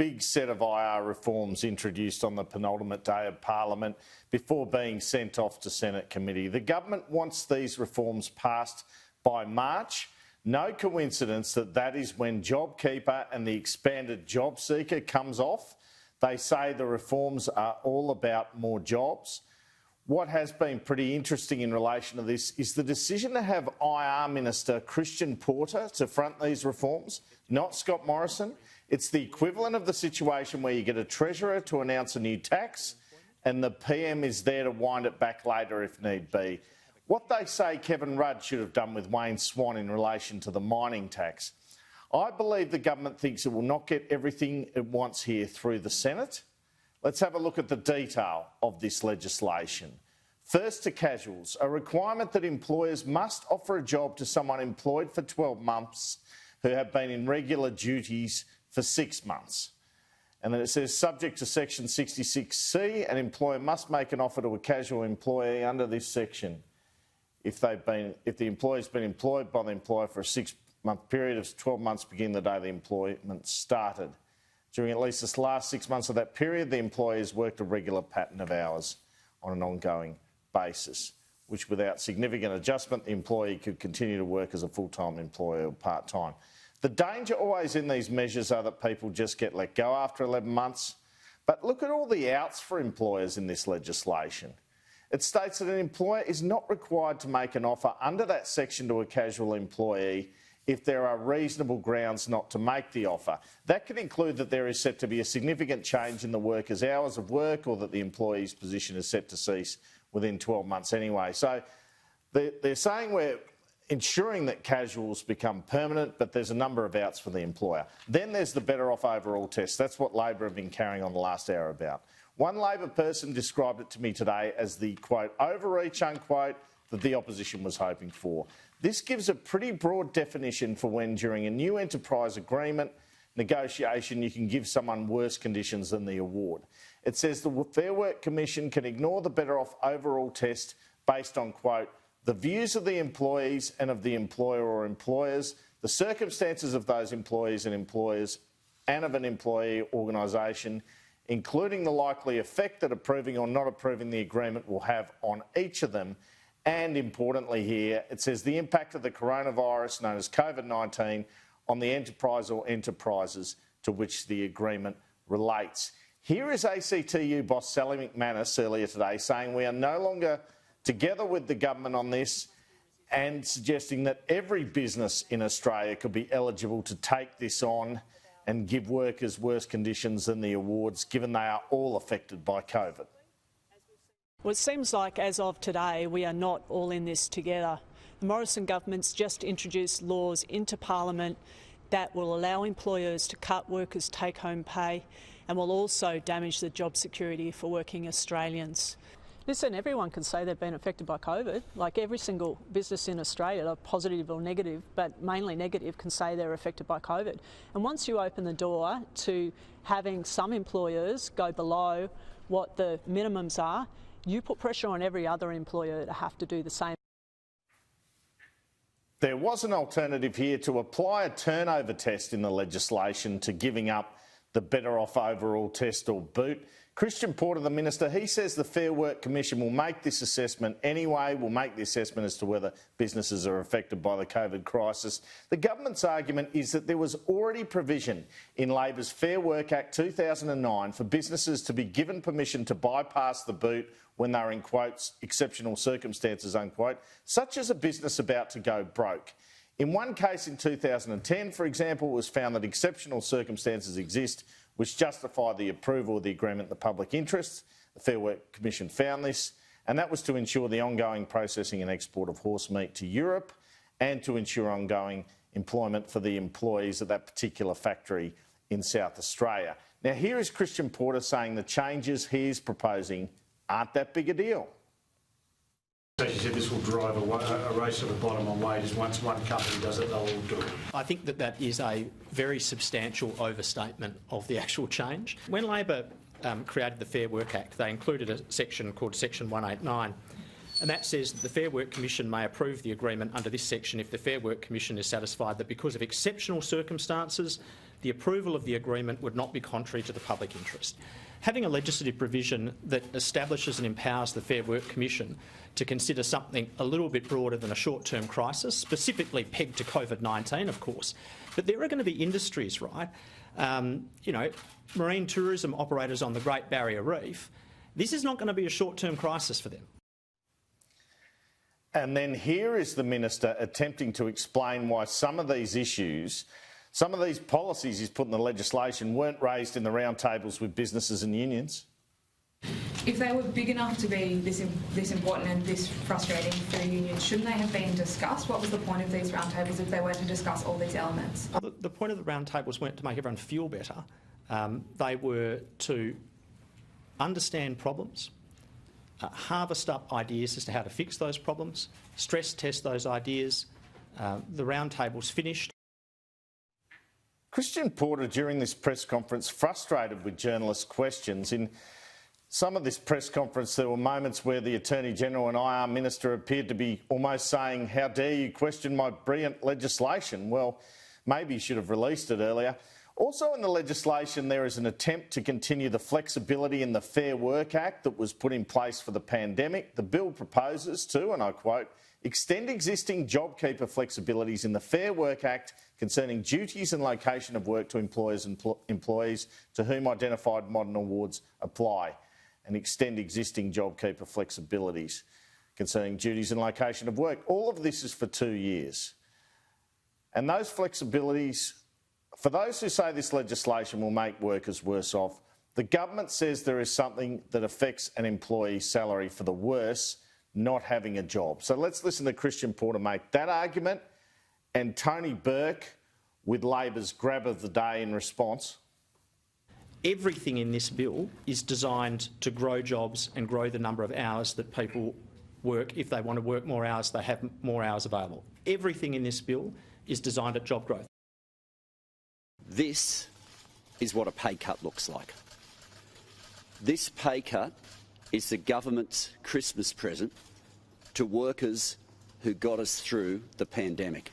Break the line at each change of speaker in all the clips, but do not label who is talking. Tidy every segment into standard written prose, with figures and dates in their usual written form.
big set of IR reforms introduced on the penultimate day of Parliament before being sent off to Senate committee. The government wants these reforms passed by March. No coincidence that that is when JobKeeper and the expanded JobSeeker comes off. They say the reforms are all about more jobs. What has been pretty interesting in relation to this is the decision to have IR Minister Christian Porter to front these reforms, not Scott Morrison. It's the equivalent of the situation where you get a Treasurer to announce a new tax and the PM is there to wind it back later if need be. What they say Kevin Rudd should have done with Wayne Swan in relation to the mining tax. I believe the government thinks it will not get everything it wants here through the Senate. Let's have a look at the detail of this legislation. First, to casuals, a requirement that employers must offer a job to someone employed for 12 months who have been in regular duties for 6 months. And then it says, subject to section 66C, an employer must make an offer to a casual employee under this section if the employee's been employed by the employer for a 6-month period of 12 months beginning the day the employment started. During at least the last 6 months of that period, the employee has worked a regular pattern of hours on an ongoing basis, which without significant adjustment, the employee could continue to work as a full-time employee or part-time. The danger always in these measures are that people just get let go after 11 months. But look at all the outs for employers in this legislation. It states that an employer is not required to make an offer under that section to a casual employee if there are reasonable grounds not to make the offer. That could include that there is set to be a significant change in the worker's hours of work or that the employee's position is set to cease within 12 months anyway. So they're saying we're ensuring that casuals become permanent, but there's a number of outs for the employer. Then there's the better off overall test. That's what Labor have been carrying on the last hour about. One Labor person described it to me today as the, quote, overreach, unquote, that the opposition was hoping for. This gives a pretty broad definition for when, during a new enterprise agreement negotiation, you can give someone worse conditions than the award. It says the Fair Work Commission can ignore the better off overall test based on, quote, the views of the employees and of the employer or employers, the circumstances of those employees and employers and of an employee organisation, including the likely effect that approving or not approving the agreement will have on each of them. And importantly here, it says the impact of the coronavirus, known as COVID-19, on the enterprise or enterprises to which the agreement relates. Here is ACTU boss Sally McManus earlier today saying we are no longer together with the government on this and suggesting that every business in Australia could be eligible to take this on and give workers worse conditions than the awards, given they are all affected by COVID.
Well, it seems like as of today we are not all in this together. The Morrison government's just introduced laws into Parliament that will allow employers to cut workers' take-home pay and will also damage the job security for working Australians. Listen, everyone can say they've been affected by COVID. Like every single business in Australia, positive or negative, but mainly negative, can say they're affected by COVID. And once you open the door to having some employers go below what the minimums are, you put pressure on every other employer to have to do the same.
There was an alternative here to apply a turnover test in the legislation to giving up the better off overall test or boot. Christian Porter, the minister, he says the Fair Work Commission will make this assessment anyway, will make the assessment as to whether businesses are affected by the COVID crisis. The government's argument is that there was already provision in Labor's Fair Work Act 2009 for businesses to be given permission to bypass the boot when they're in, quotes, exceptional circumstances, unquote, such as a business about to go broke. In one case in 2010, for example, it was found that exceptional circumstances exist which justify the approval of the agreement in the public interest. The Fair Work Commission found this, and that was to ensure the ongoing processing and export of horse meat to Europe and to ensure ongoing employment for the employees of that particular factory in South Australia. Now, here is Christian Porter saying the changes he's proposing aren't that big a deal.
As you said, this will drive a race to the bottom on wages. Once one company does it, they'll all do it.
I think that is a very substantial overstatement of the actual change. When Labor created the Fair Work Act, they included a section called Section 189, and that says that the Fair Work Commission may approve the agreement under this section if the Fair Work Commission is satisfied that because of exceptional circumstances, the approval of the agreement would not be contrary to the public interest. Having a legislative provision that establishes and empowers the Fair Work Commission to consider something a little bit broader than a short-term crisis, specifically pegged to COVID-19, of course. But there are going to be industries, right? Marine tourism operators on the Great Barrier Reef. This is not going to be a short-term crisis for them.
And then here is the minister attempting to explain why some of these issues, some of these policies he's put in the legislation weren't raised in the roundtables with businesses and unions.
If they were big enough to be this important and this frustrating for the unions, shouldn't they have been discussed? What was the point of these roundtables if they were to discuss all these elements?
The point of the roundtables weren't to make everyone feel better. They were to understand problems, harvest up ideas as to how to fix those problems, stress test those ideas. The roundtable's finished.
Christian Porter, during this press conference, frustrated with journalists' questions. In some of this press conference, there were moments where the Attorney-General and IR Minister appeared to be almost saying, "How dare you question my brilliant legislation?" Well, maybe you should have released it earlier. Also in the legislation, there is an attempt to continue the flexibility in the Fair Work Act that was put in place for the pandemic. The bill proposes to, and I quote, extend existing JobKeeper flexibilities in the Fair Work Act concerning duties and location of work to employers and employees to whom identified modern awards apply, and extend existing JobKeeper flexibilities concerning duties and location of work. All of this is for 2 years. And those flexibilities, for those who say this legislation will make workers worse off, the government says there is something that affects an employee's salary for the worse, not having a job. So let's listen to Christian Porter make that argument, and Tony Burke with Labor's grab of the day in response.
Everything in this bill is designed to grow jobs and grow the number of hours that people work. If they want to work more hours, they have more hours available. Everything in this bill is designed at job growth.
This is what a pay cut looks like. This pay cut is the government's Christmas present to workers who got us through the pandemic.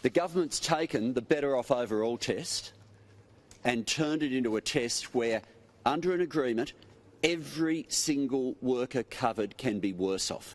The government's taken the Better Off Overall test and turned it into a test where, under an agreement, every single worker covered can be worse off.